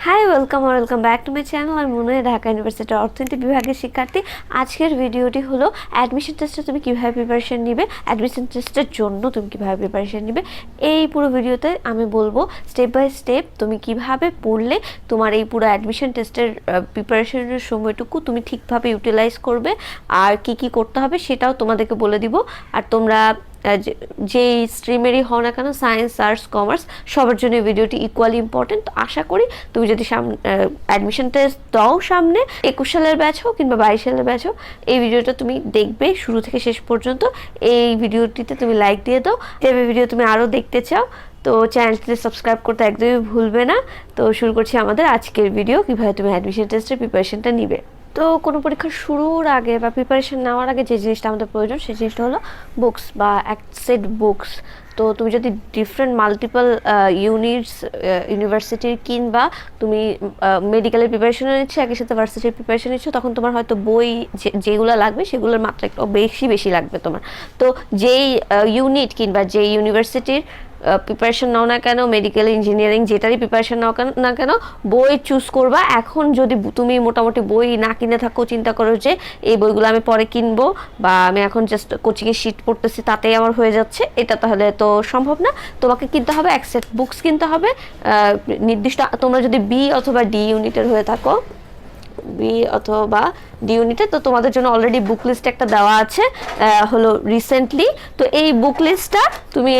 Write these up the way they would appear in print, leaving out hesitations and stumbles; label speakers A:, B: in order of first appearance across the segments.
A: Hi welcome back to my channel. আমি মনে হয় ঢাকা ইউনিভার্সিটির অর্থনীতি বিভাগের শিক্ষার্থী। আজকের ভিডিওটি হলো অ্যাডমিশন টেস্টে তুমি কীভাবে প্রিপারেশন নিবে, অ্যাডমিশন টেস্টের জন্য তুমি কীভাবে প্রিপারেশন নিবে। এই পুরো ভিডিওতে আমি বলবো স্টেপ বাই স্টেপ তুমি কিভাবে পড়লে তোমার এই পুরো অ্যাডমিশন টেস্টের প্রিপারেশনের সময়টুকু তুমি ঠিকভাবে ইউটিলাইজ করবে, আর কি কি করতে হবে সেটাও তোমাদেরকে বলে দিব। আর তোমরা যেই স্ট্রিমেরই হও না কেন, সায়েন্স, আর্টস, কমার্স, সবার জন্য ভিডিওটি ইকুয়ালি ইম্পর্টেন্ট। তো আশা করি তুমি যদি অ্যাডমিশন টেস্ট দাও সামনে, 21 সালের ব্যাচ হোক কিংবা 22 সালের ব্যাচ হোক, এই ভিডিওটা তুমি দেখবে শুরু থেকে শেষ পর্যন্ত। এই ভিডিওটিতে তুমি লাইক দিয়ে দাও। যে ভিডিও তুমি আরও দেখতে চাও তো চ্যানেলটিতে সাবস্ক্রাইব করতে একদমই ভুলবে না। তো শুরু করছি আমাদের আজকের ভিডিও, কীভাবে তুমি অ্যাডমিশন টেস্টের প্রিপারেশনটা নিবে। তো কোনো পরীক্ষা শুরুর আগে বা প্রিপারেশন নেওয়ার আগে যে জিনিসটা আমাদের প্রয়োজন, সেই জিনিসটা হলো বুকস বা এক সেট বুকস। তো তুমি যদি ডিফারেন্ট মাল্টিপল ইউনিটস ইউনিভার্সিটির কিংবা তুমি মেডিকেলের প্রিপারেশনও নিচ্ছ, একই সাথে ভার্সিটির প্রিপারেশন নিচ্ছ, তখন তোমার হয়তো বই যেগুলো লাগবে সেগুলোর মাত্রা একটু বেশি লাগবে তোমার। তো যেই ইউনিট কিংবা যেই ইউনিভার্সিটির প্রিপারেশন নাও না কেন, মেডিকেল, ইঞ্জিনিয়ারিং যেটারই প্রিপারেশন নাও না কেন, বই চুজ করবা। এখন যদি তুমি মোটামুটি বই না কিনে থাকো, চিন্তা করো যে এই বইগুলো আমি পরে কিনবো বা আমি এখন জাস্ট কোচিংয়ে শিট পড়তেছি তাতেই আমার হয়ে যাচ্ছে, এটা তাহলে তো সম্ভব না। তোমাকে কিনতে হবে এক সেট বুকস কিনতে হবে নির্দিষ্ট। তোমরা যদি বি অথবা ডি ইউনিটের হয়ে থাকো, বি অথবা ডি ইউনিটে, তো তোমাদের জন্য অলরেডি বুক লিস্ট একটা দেওয়া আছে হলো রিসেন্টলি। তো এই বুক লিস্টটা তুমি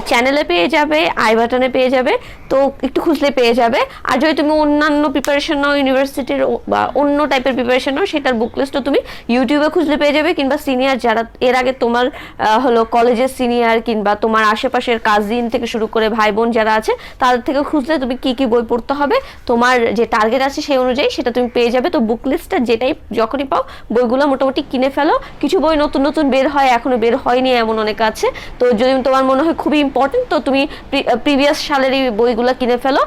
A: চ্যানেলে পেয়ে যাবে, আই বাটনে পেয়ে যাবে, তো একটু খুঁজলে পেয়ে যাবে। আর যদি তুমি অন্যান্য প্রিপারেশন নাও, ইউনিভার্সিটির বা অন্য টাইপের প্রিপারেশন নাও, সেটার বুক লিস্টও তুমি ইউটিউবে খুঁজলে পেয়ে যাবে, কিংবা সিনিয়র যারা এর আগে তোমার হলো কলেজের সিনিয়র কিংবা তোমার আশেপাশের কাজিন থেকে শুরু করে ভাই বোন যারা আছে তাদের থেকে খুঁজলে তুমি কি কি বই পড়তে হবে, তোমার যে টার্গেট আছে সেই অনুযায়ী সেটা তুমি পেয়ে যাবে। তো বুক লিস্টটা যেটাই যখনই পাও বইগুলো মোটামুটি কিনে ফেলো। কিছু বই নতুন নতুন বের হয়, এখনো বের হয়নি এমন অনেক আছে। তো যদি তোমার মনে হয় খুবই ইম্পর্টেন্ট, তো তুমি প্রিভিয়াস সালেরই বইগুলো কিনে ফেলো,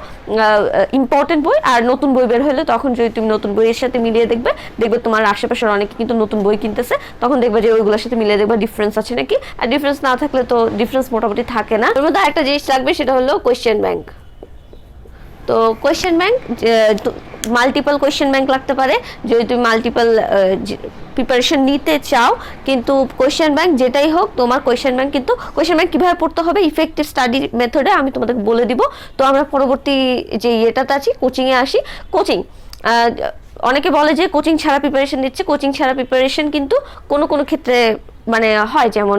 A: ইম্পর্টেন্ট বই। আর নতুন বই বের হলে তখন যদি তুমি নতুন বইয়ের সাথে মিলিয়ে দেখবে তোমার আশেপাশের অনেকে কিন্তু নতুন বই কিনতেছে, তখন দেখবে যে ওইগুলোর সাথে মিলিয়ে দেখবে ডিফারেন্স আছে নাকি। আর ডিফারেন্স না থাকলে তো ডিফারেন্স মোটামুটি থাকে না। এর মধ্যে আরেকটা জিনিস লাগবে, সেটা হলো কোয়েশ্চেন ব্যাংক। তো question bank, multiple question bank লাগতে পারে যদি তুমি মাল্টিপল প্রিপারেশন নিতে চাও। কিন্তু কোয়েশ্চেন ব্যাংক যেটাই হোক, তোমার কোয়েশ্চেন ব্যাংক কিন্তু কোয়েশ্চেন ব্যাংক কীভাবে পড়তে হবে ইফেক্টিভ স্টাডি মেথডে আমি তোমাদেরকে বলে দিব। তো আমরা পরবর্তী যে ইয়েটাতে আছি, কোচিংয়ে আসি। কোচিং, অনেকে বলে যে কোচিং ছাড়া প্রিপারেশন দিচ্ছে। কোচিং ছাড়া প্রিপারেশন কিন্তু কোনো কোনো ক্ষেত্রে মানে হয়, যেমন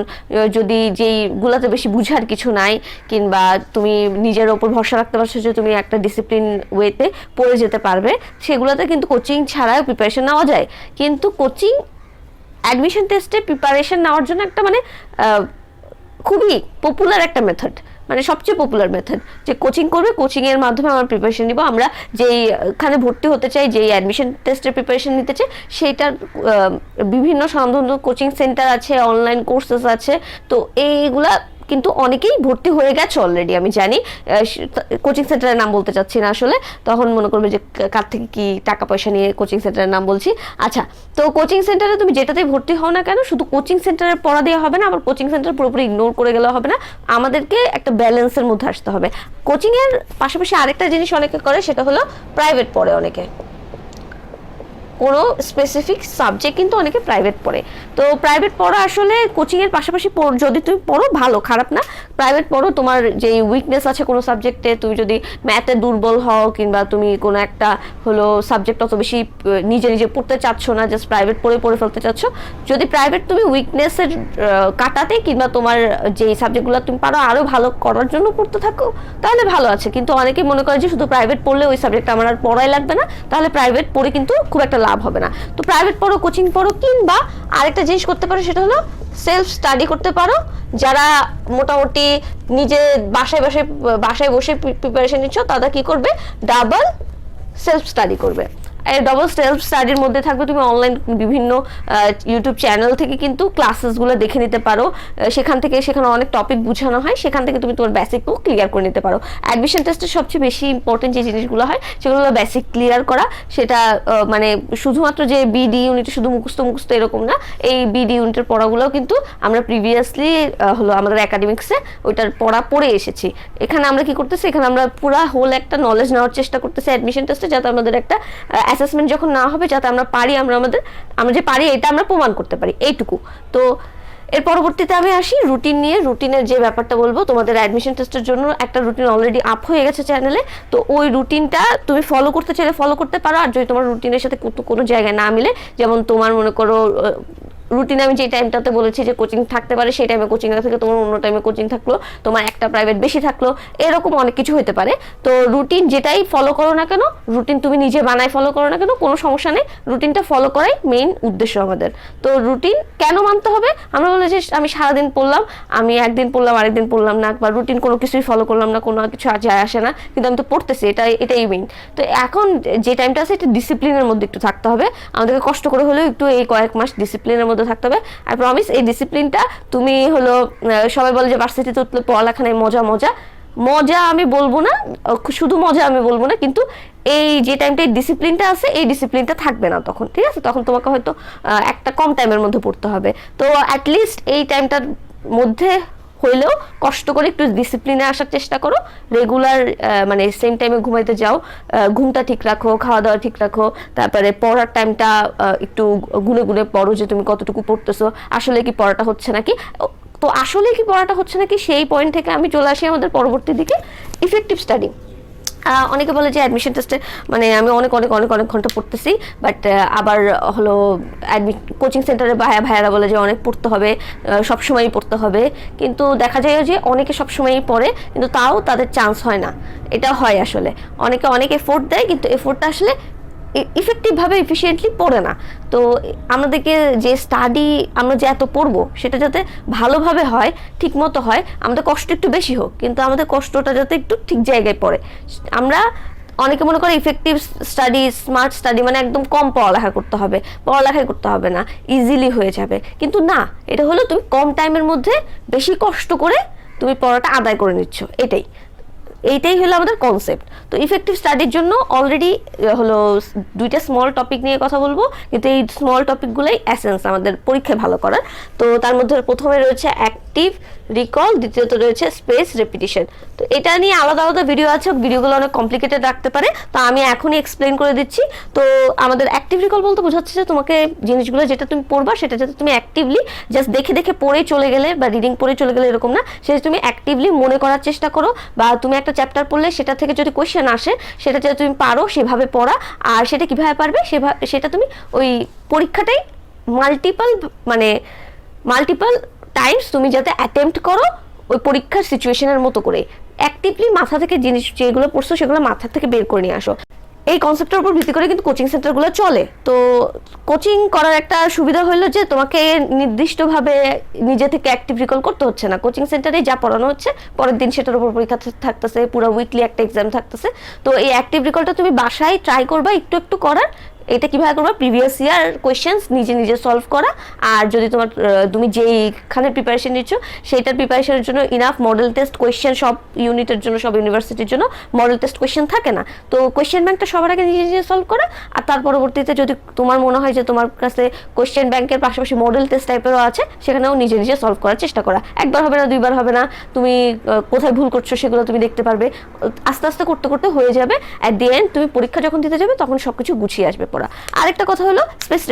A: যদি যেইগুলোতে বেশি বুঝার কিছু নাই কিংবা তুমি নিজের ওপর ভরসা রাখতে পারছো যে তুমি একটা ডিসিপ্লিন ওয়েতে পড়ে যেতে পারবে, সেগুলোতে কিন্তু কোচিং ছাড়াও প্রিপারেশন নেওয়া যায়। কিন্তু কোচিং অ্যাডমিশন টেস্টে প্রিপারেশন নেওয়ার জন্য একটা মানে খুবই পপুলার একটা মেথড, মানে সবচেয়ে পপুলার মেথড যে কোচিং করবে, কোচিংয়ের মাধ্যমে আমরা প্রিপারেশন নিব। আমরা যেইখানে ভর্তি হতে চাই, যেই অ্যাডমিশন টেস্টের প্রিপারেশন নিতে চাই, সেইটার বিভিন্ন স্বনামধন্য কোচিং সেন্টার আছে, অনলাইন কোর্সেস আছে। তো এইগুলা কিন্তু অনেকেই ভর্তি হয়ে গেছে অলরেডি, আমি জানি। কোচিং সেন্টারের নাম বলতে চাচ্ছি না আসলে, তখন মনে করবে যে কার থেকে কি টাকা পয়সা নিয়ে কোচিং সেন্টারের নাম বলছি। আচ্ছা, তো কোচিং সেন্টারে তুমি যেটাতেই ভর্তি হও না কেন, শুধু কোচিং সেন্টারের পড়া দেওয়া হবে না, আবার কোচিং সেন্টার পুরোপুরি ইগনোর করে গেলে হবে না। আমাদেরকে একটা ব্যালেন্সের মধ্যে আসতে হবে। কোচিংয়ের পাশাপাশি আরেকটা জিনিস অনেকে করে, সেটা হলো প্রাইভেট পড়ে অনেকে। কোনো স্পেসিফিক সাবজেক্ট কিন্তু অনেকে প্রাইভেট পড়ে। তো প্রাইভেট পড়া আসলে কোচিংয়ের পাশাপাশি যদি তুমি পড়ো ভালো, খারাপ না। প্রাইভেট পড়ো, তোমার যে উইকনেস আছে কোনো সাবজেক্টে, তুমি যদি ম্যাথে দুর্বল হও কিংবা তুমি কোনো একটা হলো সাবজেক্ট অত বেশি নিজে পড়তে চাচ্ছ না, জাস্ট প্রাইভেট পড়ে ফেলতে চাচ্ছ, যদি প্রাইভেট তুমি উইকনেসের কাটাতে কিংবা তোমার যেই সাবজেক্টগুলো তুমি পারো আরও ভালো করার জন্য পড়তে থাকো, তাহলে ভালো আছে। কিন্তু অনেকেই মনে করে যে শুধু প্রাইভেট পড়লে ওই সাবজেক্টটা আমার আর পড়াই লাগবে না, তাহলে প্রাইভেট পড়ে কিন্তু খুব একটা লাভ হবে না। তো প্রাইভেট পড়ো, কোচিং পড়ো, কিংবা আরেকটা জিনিস করতে পারো, সেটা হলো সেলফ স্টাডি করতে পারো। যারা মোটামুটি নিজে বাসায় বসে প্রিপারেশন নিচ্ছ, তারা কি করবে, ডাবল সেলফ স্টাডি করবে। ডবল সেলফ স্টাডির মধ্যে থাকবে। তুমি অনলাইন বিভিন্ন ইউটিউব চ্যানেল থেকে কিন্তু ক্লাসেসগুলো দেখে নিতে পারো, সেখানে অনেক টপিক বোঝানো হয়, সেখান থেকে তুমি তোমার বেসিকও ক্লিয়ার করে নিতে পারো। অ্যাডমিশন টেস্টের সবচেয়ে বেশি ইম্পর্টেন্ট যে জিনিসগুলো হয় সেগুলো হলো বেসিক ক্লিয়ার করা। সেটা মানে শুধুমাত্র যে বিডি ইউনিটে শুধু মুখস্থ এরকম না, এই বিডি ইউনিটের পড়াগুলোও কিন্তু আমরা প্রিভিয়াসলি হলো আমাদের একাডেমিক্সে ওইটার পড়া পড়ে এসেছি। এখানে আমরা কি করতেছি, এখানে আমরা পুরা হোল একটা নলেজ নেওয়ার চেষ্টা করতেছি অ্যাডমিশন টেস্টে, যাতে আমাদের একটা অ্যাসেসমেন্ট যখন না হবে যাতে আমরা পারি, আমরা যে পারি এটা আমরা প্রমাণ করতে পারি, এইটুকু। তো এর পরবর্তীতে আমি আসি রুটিন নিয়ে। রুটিনের যে ব্যাপারটা বলবো, তোমাদের অ্যাডমিশন টেস্টের জন্য একটা রুটিন অলরেডি আপ হয়ে গেছে চ্যানেলে। তো ওই রুটিনটা তুমি ফলো করতে চাইলে ফলো করতে পারো, আর যদি তোমার রুটিনের সাথে কোনো জায়গায় না মিলে, যেমন তোমার মনে করো রুটিনে আমি যে টাইমটাতে বলেছি যে কোচিং থাকতে পারে, সেই টাইমে কোচিং না থেকে তোমার অন্য টাইমে কোচিং থাকলো, তোমার একটা প্রাইভেট বেশি থাকলো, এরকম অনেক কিছু হতে পারে। তো রুটিন যেটাই ফলো করো না কেন, রুটিন তুমি নিজে বানায় ফলো করো না কেন, কোনো সমস্যা নেই, রুটিনটা ফলো করাই মেইন উদ্দেশ্য আমাদের। তো রুটিন কেন মানতে হবে? আমরা বলে যে আমি সারাদিন পড়লাম, আমি একদিন পড়লাম আরেকদিন পড়লাম না, বা রুটিন কোনো কিছুই ফলো করলাম না, কোনো কিছু যায় আসে না, কিন্তু আমি তো পড়তেছি, এটাই মেইন। তো এখন যে টাইমটা আছে এটা ডিসিপ্লিনের মধ্যে একটু থাকতে হবে, আমাদেরকে কষ্ট করে হলেও একটু এই কয়েক মাস ডিসিপ্লিনের মধ্যে থাকতে হবে। আর প্রমিস এই ডিসিপ্লিনটা তুমি হলো, সবাই বলে যে ভার্সিটিতে উঠলে পড়ালেখা নেই, মজা আমি বলবো না, শুধু মজা আমি বলবো না, কিন্তু এই যে টাইমটা এই ডিসিপ্লিনটা আছে, এই ডিসিপ্লিনটা থাকবে না তখন, ঠিক আছে? তখন তোমাকে হয়তো একটা কম টাইমের মধ্যে পড়তে হবে। তো অ্যাটলিস্ট এই টাইমটার মধ্যে হইলেও কষ্ট করে একটু ডিসিপ্লিনে আসার চেষ্টা করো, রেগুলার মানে সেম টাইমে ঘুমাইতে যাও, ঘুমটা ঠিক রাখো, খাওয়া দাওয়া ঠিক রাখো, তারপরে পড়ার টাইমটা একটু গুনে গুনে পড়ো যে তুমি কতটুকু পড়তেছো, আসলে কি পড়াটা হচ্ছে নাকি। তো আসলে কি পড়াটা হচ্ছে নাকি, সেই পয়েন্ট থেকে আমি চলে আসি আমাদের পরবর্তী দিকে ইফেক্টিভ স্টাডি। অনেকে বলে যে অ্যাডমিশন টেস্টে মানে আমি অনেক ঘন্টা পড়তেছি, বাট আবার হলো কোচিং সেন্টারে ভাইয়ারা বলে যে অনেক পড়তে হবে, সবসময়ই পড়তে হবে, কিন্তু দেখা যায় যে অনেকে সবসময়ই পড়ে কিন্তু তাও তাদের চান্স হয় না। এটা হয় আসলে অনেকে অনেক এফোর্ট দেয়, কিন্তু এফোর্টটা আসলে ইফেক্টিভভাবে এফিসিয়েন্টলি পড়ে না। তো আমাদেরকে যে স্টাডি আমরা যে এত পড়বো সেটা যাতে ভালোভাবে হয়, ঠিক মতো হয়, আমাদের কষ্ট একটু বেশি হোক, কিন্তু আমাদের কষ্টটা যাতে একটু ঠিক জায়গায় পড়ে। আমরা অনেকে মনে করে ইফেক্টিভ স্টাডি, স্মার্ট স্টাডি মানে একদম কম পড়ালেখাই করতে হবে না, ইজিলি হয়ে যাবে, কিন্তু না, এটা হলো তুমি কম টাইমের মধ্যে বেশি কষ্ট করে তুমি পড়াটা আদায় করে নিচ্ছ, এইটাই হলো আমাদের কনসেপ্ট। তো ইফেক্টিভ স্টাডির জন্য অলরেডি হলো দুইটা স্মল টপিক নিয়ে কথা বলবো, কিন্তু এই স্মল টপিকগুলোই এসেন্স আমাদের পরীক্ষায় ভালো করার। তো তার মধ্যে প্রথমে রয়েছে অ্যাক্টিভ রিকল, দ্বিতীয়ত রয়েছে স্পেস রেপিটিশন। তো এটা নিয়ে আলাদা ভিডিও আছে, ভিডিওগুলো অনেক কমপ্লিকেটেড রাখতে পারে, তো আমি এখনই এক্সপ্লেন করে দিচ্ছি। তো আমাদের অ্যাক্টিভ রিকল বলতে বোঝাচ্ছে যে তোমাকে জিনিসগুলো যেটা তুমি পড়বা সেটা যাতে তুমি অ্যাক্টিভলি জাস্ট দেখে পড়ে চলে গেলে বা রিডিং পড়ে চলে গেলে এরকম না, সেটা তুমি অ্যাক্টিভলি মনে করার চেষ্টা করো, বা তুমি একটা চ্যাপ্টার পড়লে সেটা থেকে যদি কোয়েশ্চেন আসে সেটা যাতে তুমি পারো সেভাবে পড়া। আর সেটা কিভাবে পারবে সেটা তুমি ওই পরীক্ষাটাই মাল্টিপল টাইমস তুমি যাতে অ্যাটেম্প্ট করো ওই পরীক্ষার সিচুয়েশনের মতো করে, অ্যাক্টিভলি মাথা থেকে জিনিস যেগুলো পড়ছো সেগুলো মাথা থেকে বের করে নিয়ে আসো। এই কনসেপ্টের উপর ভিত্তি করে কিন্তু কোচিং সেন্টারগুলো চলে। তো কোচিং করার একটা সুবিধা হলো যে তোমাকে নির্দিষ্টভাবে নিজে থেকে অ্যাক্টিভ রিকল করতে হচ্ছে না, কোচিং সেন্টারে যা পড়ানো হচ্ছে পরের দিন সেটার উপর পরীক্ষা থাকতেছে, পুরো উইকলি একটা এক্সাম থাকতেছে। তো এই অ্যাক্টিভ রিকলটা তুমি বাসায় ট্রাই করবা একটু করার। এটা কিভাবে করবা, প্রিভিয়াস ইয়ার কোয়েশ্চেন্স নিজে সলভ করা, আর যদি তুমি যেইখানে প্রিপারেশন নিচ্ছ সেইটার প্রিপারেশনের জন্য ইনাফ মডেল টেস্ট কোয়েশ্চেন, সব ইউনিটের জন্য সব ইউনিভার্সিটির জন্য মডেল টেস্ট কোয়েশ্চেন থাকে না, তো কোয়েশ্চেন ব্যাংকটা সবার আগে নিজে সলভ করা। আর তার পরবর্তীতে যদি তোমার মনে হয় যে তোমার কাছে কোয়েশ্চেন ব্যাংকের পাশাপাশি মডেল টেস্ট টাইপেরও আছে, সেখানেও নিজে সলভ করার চেষ্টা করা। একবার হবে না, দুইবার হবে না, তুমি কোথায় ভুল করছো সেগুলো তুমি দেখতে পারবে, আস্তে আস্তে করতে হয়ে যাবে। অ্যাট দি এন্ড তুমি পরীক্ষা যখন দিতে যাবে তখন সবকিছু গুছিয়ে আসবে পড়া। আরেকটা কথা হলো স্পেস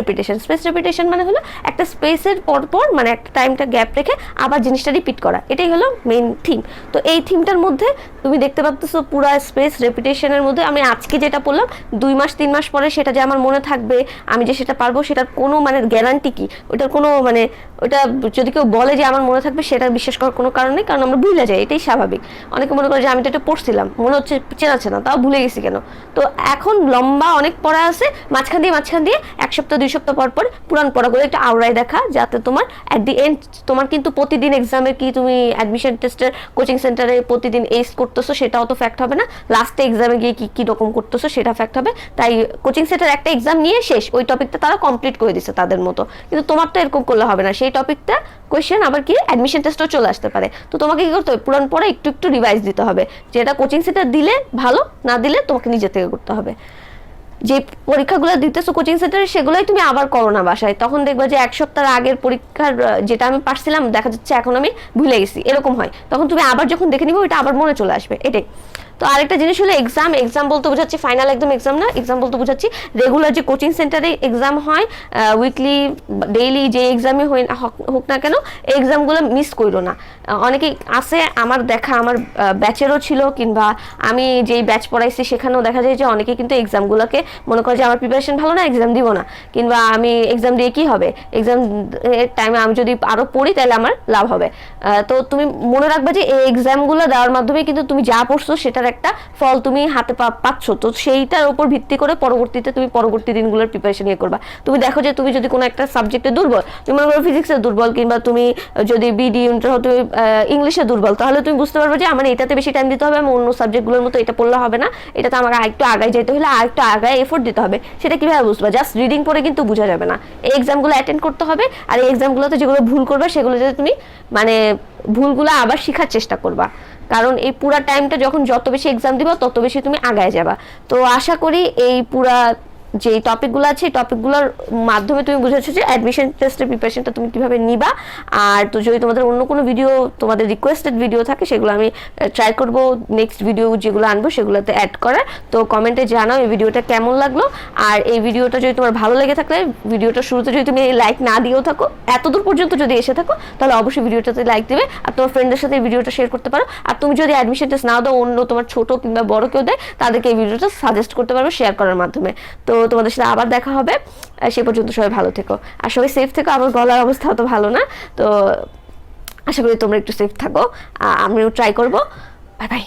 A: রেপিটেশন মানে হলো একটা স্পেসের পর মানে একটা টাইমটা গ্যাপ রেখে আবার জিনিসটা রিপিট করা, এটাই হলো মেইন থিম। তো এই থিমটার মধ্যে তুমি দেখতে পাচ্ছ পুরো স্পেস রেপিটেশনের মধ্যে আমি আজকে যেটা বললাম 2 মাস 3 মাস পরে সেটা যে আমার মনে থাকবে, আমি যে সেটা পারবো, সেটার কোনো মানে গ্যারান্টি কি, ওটার কোনো মানে ওটা যদি কেউ বলে যে আমার মনে থাকবে সেটা বিশ্বাস করার কোনো কারণ নেই, কারণ আমরা ভুলে যাই, এটাই স্বাভাবিক। অনেকে মনে করে যে আমি তো এটা পড়ছিলাম, মনে হচ্ছে চেনা তাও ভুলে গেছি কেন। তো এখন লম্বা অনেক পড়া আছে, মাঝখান দিয়ে 1 সপ্তাহ 2 সপ্তাহ পর পর পুরান পড়াগুলো একটা আওড়ায় দেখা, যাতে তোমার অ্যাট দি এন্ড তোমার কিন্তু প্রতিদিন এক্সামে কি তুমি অ্যাডমিশন টেস্টের কোচিং সেন্টারে প্রতিদিন এইস করতেছো সেটাও তো ফ্যাক্ট হবে না, লাস্টে এক্সামে গিয়ে কি রকম করতেছো সেটা ফ্যাক্ট হবে। তাই কোচিং সেন্টার একটা এক্সাম নিয়ে শেষ, ওই টপিকটা তারা কমপ্লিট করে দিচ্ছে তাদের মতো, কিন্তু তোমার তো এরকম করলে হবে না, সেই টপিকটা কোয়েশ্চেন আবার কি অ্যাডমিশন টেস্টও চলে আসতে পারে। তো তোমাকে কি করতে হবে, পুরান পড়া একটু রিভাইজ দিতে হবে, যেটা কোচিং সেন্টার দিলে ভালো, না দিলে তোমাকে নিজে থেকে করতে হবে। যে পরীক্ষাগুলো দিতেছো কোচিং সেন্টারে সেগুলোই তুমি আবার করো না বাসায়, তখন দেখবা যে 1 সপ্তাহ আগের পরীক্ষার যেটা আমি পারছিলাম দেখা যাচ্ছে এখন আমি ভুলে গেছি, এরকম হয়। তখন তুমি আবার যখন দেখে নিবে ওইটা আবার মনে চলে আসবে, এটাই। তো আরেকটা জিনিস হলো এক্সাম বলতে বোঝাচ্ছি ফাইনাল একদম এক্সাম না, এক্সাম বলতে বোঝাচ্ছি রেগুলার যে কোচিং সেন্টারে এক্সাম হয়, উইকলি ডেইলি যে এক্সামই হোক না কেন, এই এক্সামগুলো মিস করো না। অনেকেই আছে আমার দেখা, আমার ব্যাচেরও ছিল, কিংবা আমি যেই ব্যাচ পড়াইছি সেখানেও দেখা যায় যে অনেকে কিন্তু এক্সামগুলোকে মনে করে যে আমার প্রিপারেশন ভালো না, এক্সাম দিব না, কিংবা আমি এক্সাম দিয়ে কি হবে, এক্সাম টাইমে আমি যদি আরও পড়ি তাহলে আমার লাভ হবে। তো তুমি মনে রাখবে যে এই এক্সামগুলো দেওয়ার মাধ্যমে কিন্তু তুমি যা পড়ছো সেটার একটা ফল তুমি হাতে পাচ্ছ, তো সেইটার উপর ভিত্তি করে পরবর্তীতে তুমি পরবর্তী দিনগুলোর প্রিপারেশন নিয়ে করবা। তুমি দেখো যে তুমি যদি কোনো একটা সাবজেক্টে দুর্বল, তুমি মনে করো ফিজিক্সে দুর্বল, কিংবা তুমি যদি বিডি ইউনিট হও তুমি ইংলিশে দুর্বল, তাহলে তুমি বুঝতে পারবে যে আমার এটাতে বেশি টাইম দিতে হবে, আমি অন্য সাবজেক্টগুলোর মতো এটা পড়লে হবে না, এটাতে আমার আরেকটু আগায় যেতে হলে আরেকটু আগায় এফোর্ট দিতে হবে। সেটা কিভাবে বুঝবা, জাস্ট রিডিং পড়ে কিন্তু বোঝা যাবে না, এই এক্সামগুলো অ্যাটেন্ড করতে হবে। আর এই এক্সামগুলোতে যেগুলো ভুল করবে সেগুলো যদি তুমি মানে ভুলগুলো আবার শেখার চেষ্টা করবা, কারণ এই পুরা টাইমটা যখন যত বেশি এক্সাম দিবা তত বেশি তুমি আগায় যাবা। তো আশা করি এই পুরা যে টপিকগুলো আছে এই টপিকগুলোর মাধ্যমে তুমি বুঝেছো যে অ্যাডমিশন টেস্টের প্রিপারেশনটা তুমি কিভাবে নিবা। আর তো যদি তোমাদের অন্য কোনো ভিডিও, তোমাদের রিকোয়েস্টেড ভিডিও থাকে, সেগুলো আমি ট্রাই করব নেক্সট ভিডিও যেগুলো আনবো সেগুলোতে অ্যাড করার। তো কমেন্টে জানাও এই ভিডিওটা কেমন লাগলো, আর এই ভিডিওটা যদি তোমার ভালো লেগে থাকলে, ভিডিওটা শুরুতে যদি তুমি লাইক না দিয়েও থাকো, এতদূর পর্যন্ত যদি এসে থাকো, তাহলে অবশ্যই ভিডিওটাতে লাইক দেবে, আর তোমার ফ্রেন্ডদের সাথে এই ভিডিওটা শেয়ার করতে পারো। আর তুমি যদি অ্যাডমিশন টেস্ট না দাও, অন্য তোমার ছোট কিংবা বড় কেউ দেয়, তাদেরকে এই ভিডিওটা সাজেস্ট করতে পারবে শেয়ার করার মাধ্যমে। তো তোমাদের সাথে আবার দেখা হবে, সে পর্যন্ত সবাই ভালো থেকো আর সবাই সেফ থেকো। আমার গলার অবস্থা অত ভালো না, তো আশা করি তোমরা একটু সেফ থাকো, আমিও ট্রাই করবো। Bye bye.